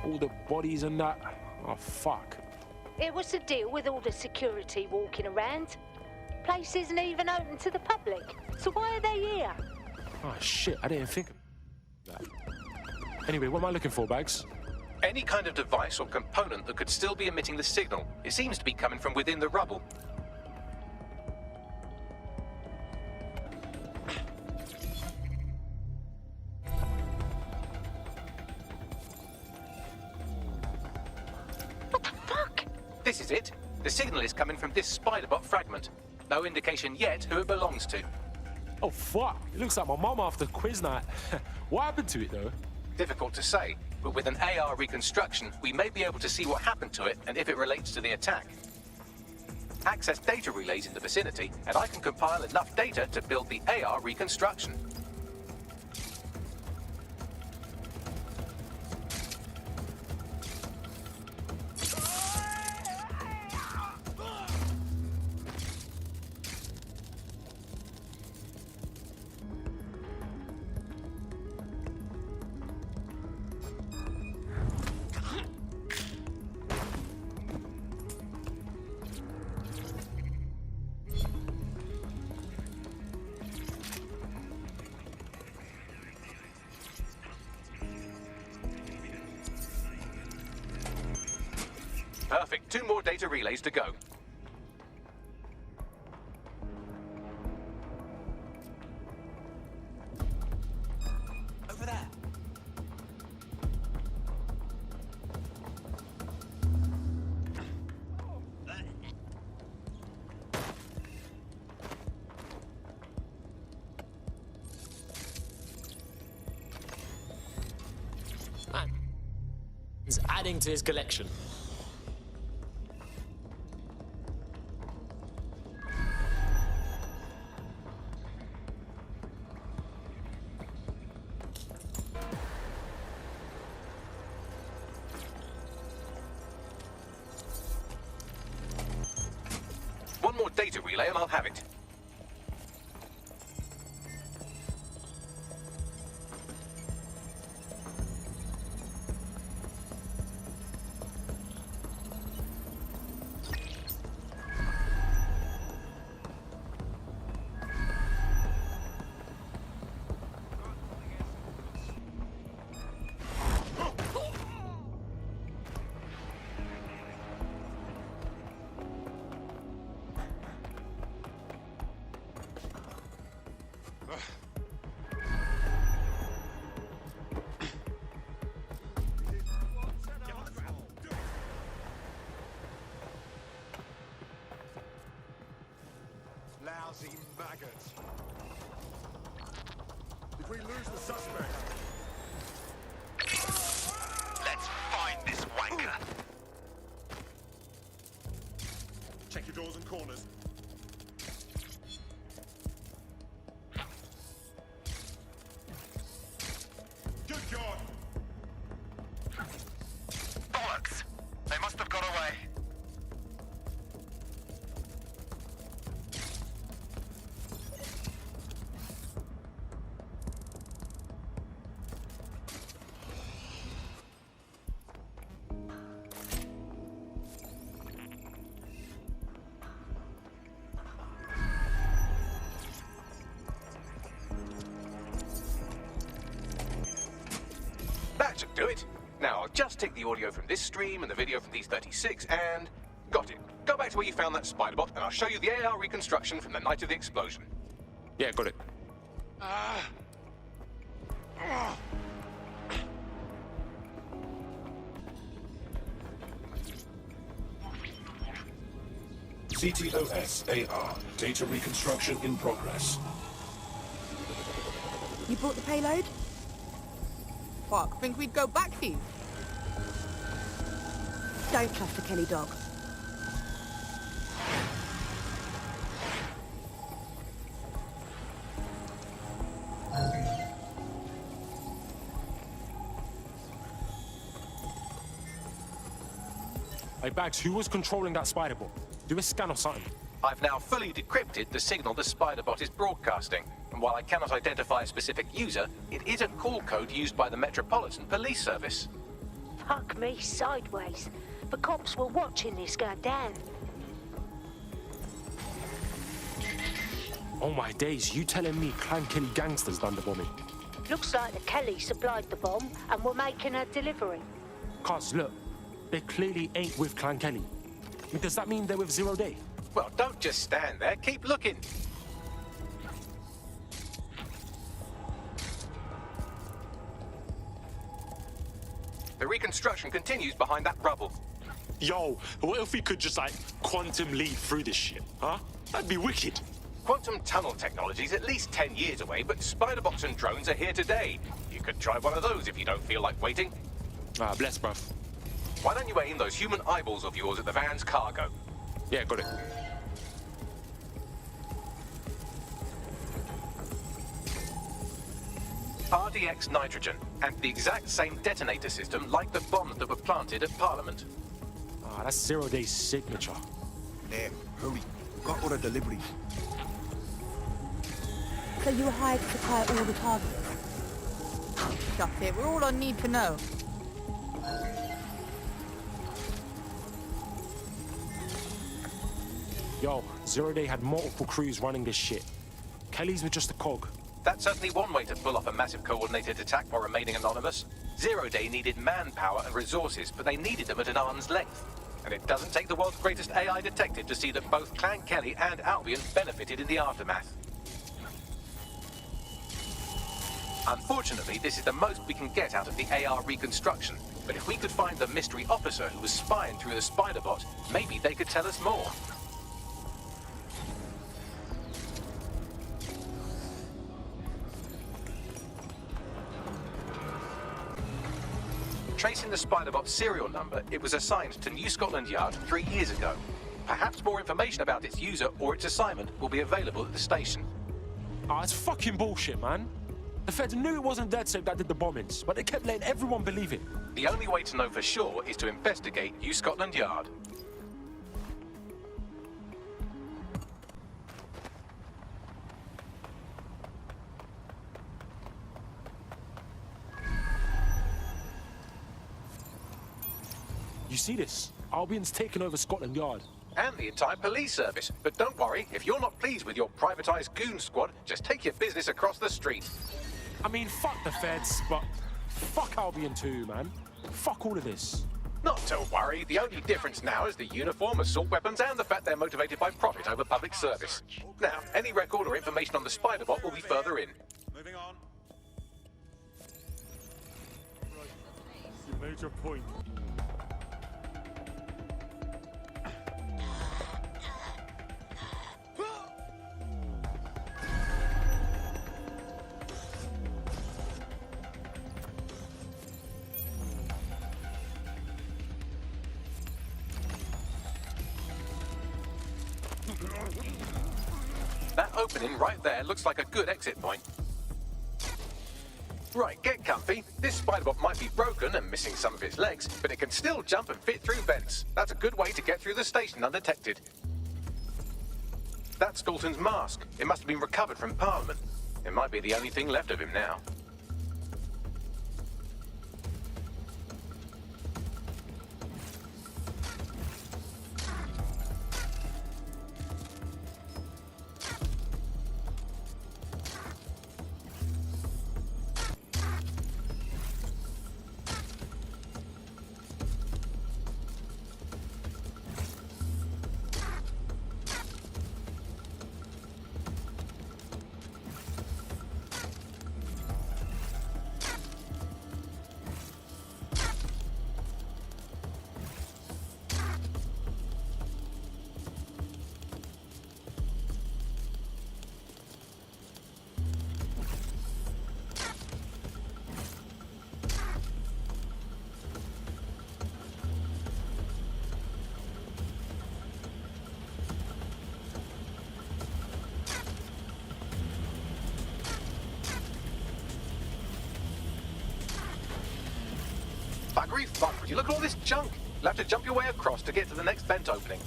All the bodies and that. Oh, fuck. It was the deal with all the security walking around. Place isn't even open to the public, so why are they here? Oh, shit, I didn't think of that. Anyway, what am I looking for, Bags? Any kind of device or component that could still be emitting the signal. It seems to be coming from within the rubble. What the fuck? This is it. The signal is coming from this Spiderbot fragment. No indication yet who it belongs to. Oh, fuck. It looks like my mum after quiz night. What happened to it, though? Difficult to say, but with an AR reconstruction, we may be able to see what happened to it and if it relates to the attack. Access data relays in the vicinity, and I can compile enough data to build the AR reconstruction. Perfect. 2 more data relays to go. Over there. He's adding to his collection. One more data relay and I'll have it. Lousy maggots. Did we lose the suspect? Let's find this wanker. Check your doors and corners. Good God! Bollocks! They must have got away. That should do it. Now, I'll just take the audio from this stream and the video from these 36 and... got it. Go back to where you found that Spiderbot and I'll show you the AR reconstruction from the night of the explosion. Yeah, got it. CTOS AR. Data reconstruction in progress. You brought the payload? Fuck, think we'd go back here? Don't trust the Kelly dog. Hey, Bags, who was controlling that Spiderbot? Do a scan or something. I've now fully decrypted the signal the Spiderbot is broadcasting, and while I cannot identify a specific user, it is a call code used by the Metropolitan Police Service. Fuck me sideways. The cops were watching this go down. Oh my days, you telling me Clan Kelly gangsters done the bombing? Looks like the Kelly supplied the bomb and were making a delivery. Cuz, look, they clearly ain't with Clan Kelly. I mean, does that mean they're with Zero Day? Well, don't just stand there. Keep looking. The reconstruction continues behind that rubble. Yo, what if we could just, like, quantum leap through this shit, huh? That'd be wicked. Quantum tunnel technology's at least 10 years away, but Spiderbots and drones are here today. You could try one of those if you don't feel like waiting. Ah, bless, bruv. Why don't you aim those human eyeballs of yours at the van's cargo? Yeah, got it. RDX nitrogen, and the exact same detonator system like the bombs that were planted at Parliament. Ah, that's Zero Day's signature. There, hurry. Got all the deliveries. So you were hired to supply all the targets? That's it. We're all on need to know. Yo, Zero Day had multiple crews running this shit. Kelly's were just a cog. That's certainly one way to pull off a massive coordinated attack while remaining anonymous. Zero Day needed manpower and resources, but they needed them at an arm's length. And it doesn't take the world's greatest AI detective to see that both Clan Kelly and Albion benefited in the aftermath. Unfortunately, this is the most we can get out of the AR reconstruction. But if we could find the mystery officer who was spying through the Spiderbot, maybe they could tell us more. Tracing the Spiderbot's serial number, it was assigned to New Scotland Yard 3 years ago. Perhaps more information about its user or its assignment will be available at the station. Ah, it's fucking bullshit, man. The feds knew it wasn't DedSafe that did the bombings, but they kept letting everyone believe it. The only way to know for sure is to investigate New Scotland Yard. You see this? Albion's taken over Scotland Yard. And the entire police service. But don't worry, if you're not pleased with your privatized goon squad, just take your business across the street. I mean, fuck the feds, but fuck Albion too, man. Fuck all of this. Not to worry, the only difference now is the uniform, assault weapons, and the fact they're motivated by profit over public service. Now, any record or information on the Spiderbot will be further in. Moving on. You made your point. That opening right there looks like a good exit point. Right, get comfy. This Spiderbot might be broken and missing some of its legs, but it can still jump and fit through vents. That's a good way to get through the station undetected. That's Dalton's mask. It must have been recovered from Parliament. It might be the only thing left of him now. Buggery fuck, would you look at all this junk? You'll have to jump your way across to get to the next vent opening.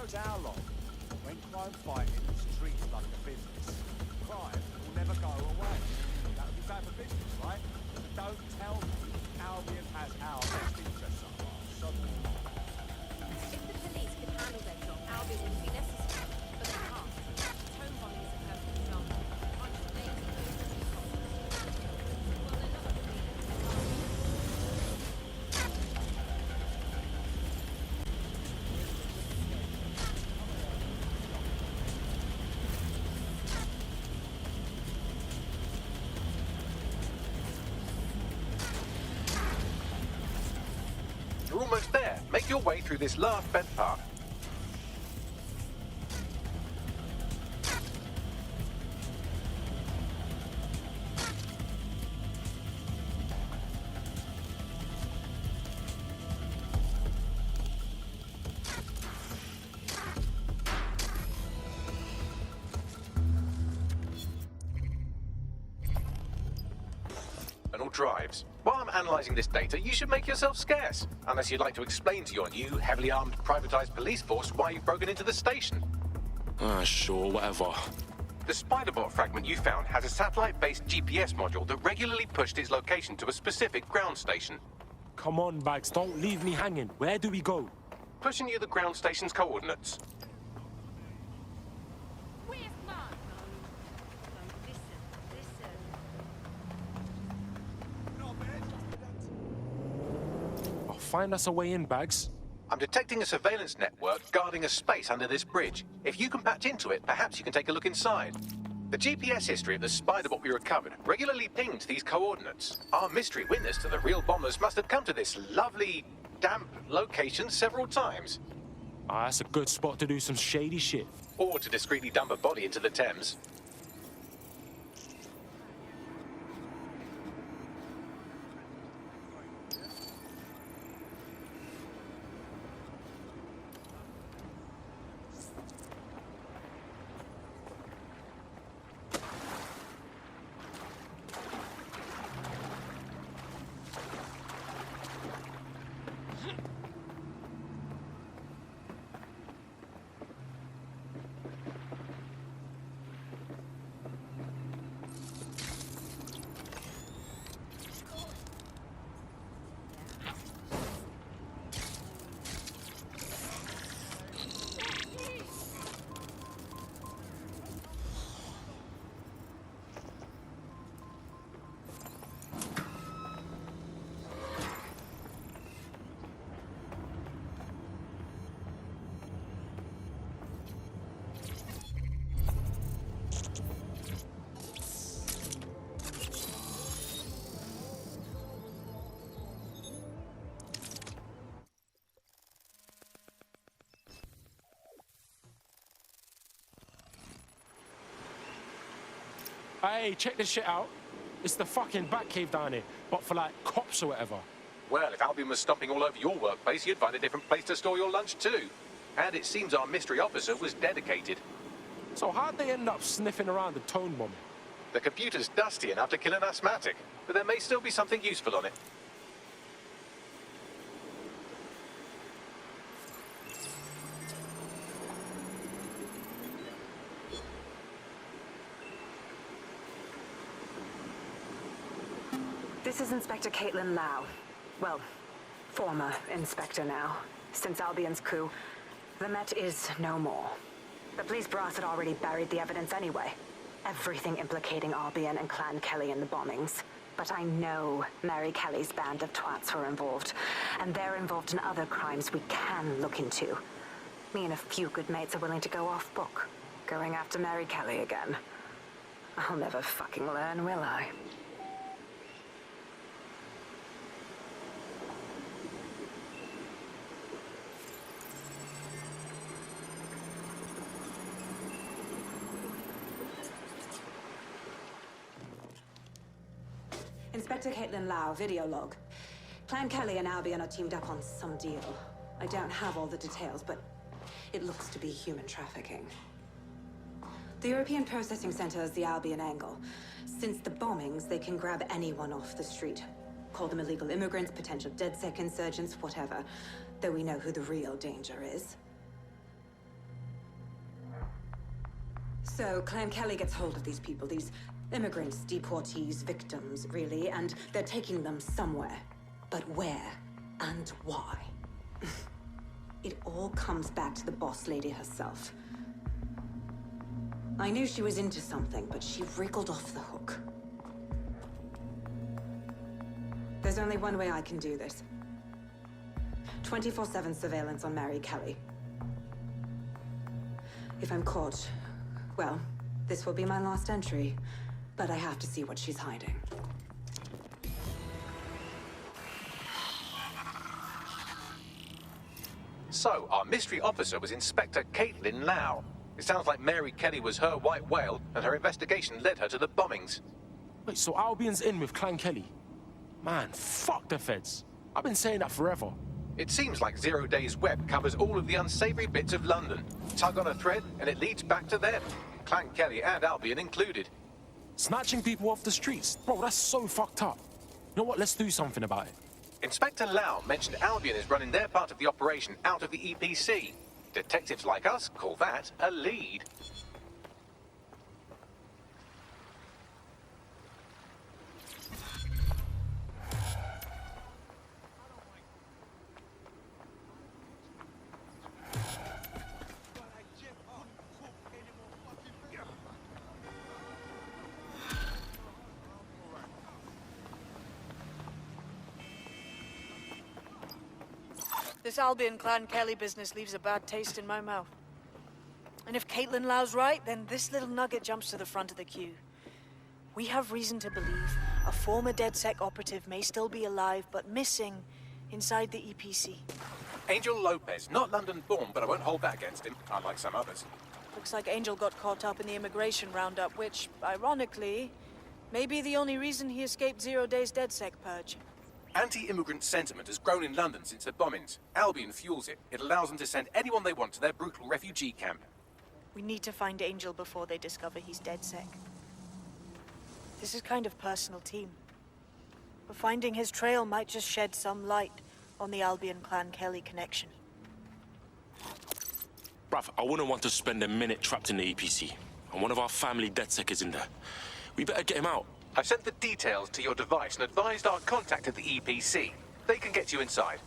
knows our lot. When crime fighting is treated like a business, crime will never go away. That would be bad for business, right? Don't tell me Albion has our best interests at heart. So If the police could handle their job, Albion wouldn't be necessary. But they can't. Home bombing is a perfect example. Bunch of lazy, military cops. Well, they're not really. You're almost there. Make your way through this last bed path. And all drives. While I'm analysing this data, you should make yourself scarce. Unless you'd like to explain to your new, heavily armed, privatised police force why you've broken into the station. Sure, whatever. The Spiderbot fragment you found has a satellite-based GPS module that regularly pushed its location to a specific ground station. Come on, Bags, don't leave me hanging. Where do we go? Pushing you the ground station's coordinates. Where's mine? No, listen. Oh, find us a way in, Bags. I'm detecting a surveillance network guarding a space under this bridge. If you can patch into it, perhaps you can take a look inside. The GPS history of the Spiderbot we recovered regularly pinged these coordinates. Our mystery witness to the real bombers must have come to this lovely, damp location several times. That's a good spot to do some shady shit. Or to discreetly dump a body into the Thames. Hey, check this shit out. It's the fucking Batcave down here, but for like cops or whatever. Well, if Albion was stomping all over your workplace, you'd find a different place to store your lunch too. And it seems our mystery officer was dedicated. So how'd they end up sniffing around the tone bomb? The computer's dusty enough to kill an asthmatic, but there may still be something useful on it. This is Inspector Caitlin Lau. Well, former inspector now. Since Albion's coup, the Met is no more. The police brass had already buried the evidence anyway. Everything implicating Albion and Clan Kelly in the bombings. But I know Mary Kelly's band of twats were involved, and they're involved in other crimes we can look into. Me and a few good mates are willing to go off book, going after Mary Kelly again. I'll never fucking learn, will I? Inspector Caitlin Lau, video log. Clan Kelly and Albion are teamed up on some deal. I don't have all the details, but it looks to be human trafficking. The European Processing Center is the Albion angle. Since the bombings, they can grab anyone off the street. Call them illegal immigrants, potential DedSec insurgents, whatever. Though we know who the real danger is. So, Clan Kelly gets hold of these people, these immigrants, deportees, victims, really, and they're taking them somewhere. But where and why? It all comes back to the boss lady herself. I knew she was into something, but she wriggled off the hook. There's only one way I can do this. 24/7 surveillance on Mary Kelly. If I'm caught, well, this will be my last entry, but I have to see what she's hiding. So, our mystery officer was Inspector Caitlin Lau. It sounds like Mary Kelly was her white whale, and her investigation led her to the bombings. Wait, so Albion's in with Clan Kelly? Man, fuck the feds. I've been saying that forever. It seems like Zero Days Web covers all of the unsavory bits of London. Tug on a thread, and it leads back to them. Clan Kelly and Albion included. Snatching people off the streets? Bro, that's so fucked up. You know what? Let's do something about it. Inspector Lau mentioned Albion is running their part of the operation out of the EPC. Detectives like us call that a lead. This Albion Clan Kelly business leaves a bad taste in my mouth. And if Caitlin Lau's right, then this little nugget jumps to the front of the queue. We have reason to believe a former DedSec operative may still be alive, but missing inside the EPC. Angel Lopez, not London-born, but I won't hold that against him, unlike some others. Looks like Angel got caught up in the immigration roundup, which, ironically, may be the only reason he escaped 0 Days DedSec purge. Anti-immigrant sentiment has grown in London since the bombings. Albion fuels it. It allows them to send anyone they want to their brutal refugee camp. We need to find Angel before they discover he's DedSec. This is kind of personal team. But finding his trail might just shed some light on the Albion Clan Kelly connection. Bruv, I wouldn't want to spend a minute trapped in the EPC. And one of our family DedSec is in there. We better get him out. I've sent the details to your device and advised our contact at the EPC. They can get you inside.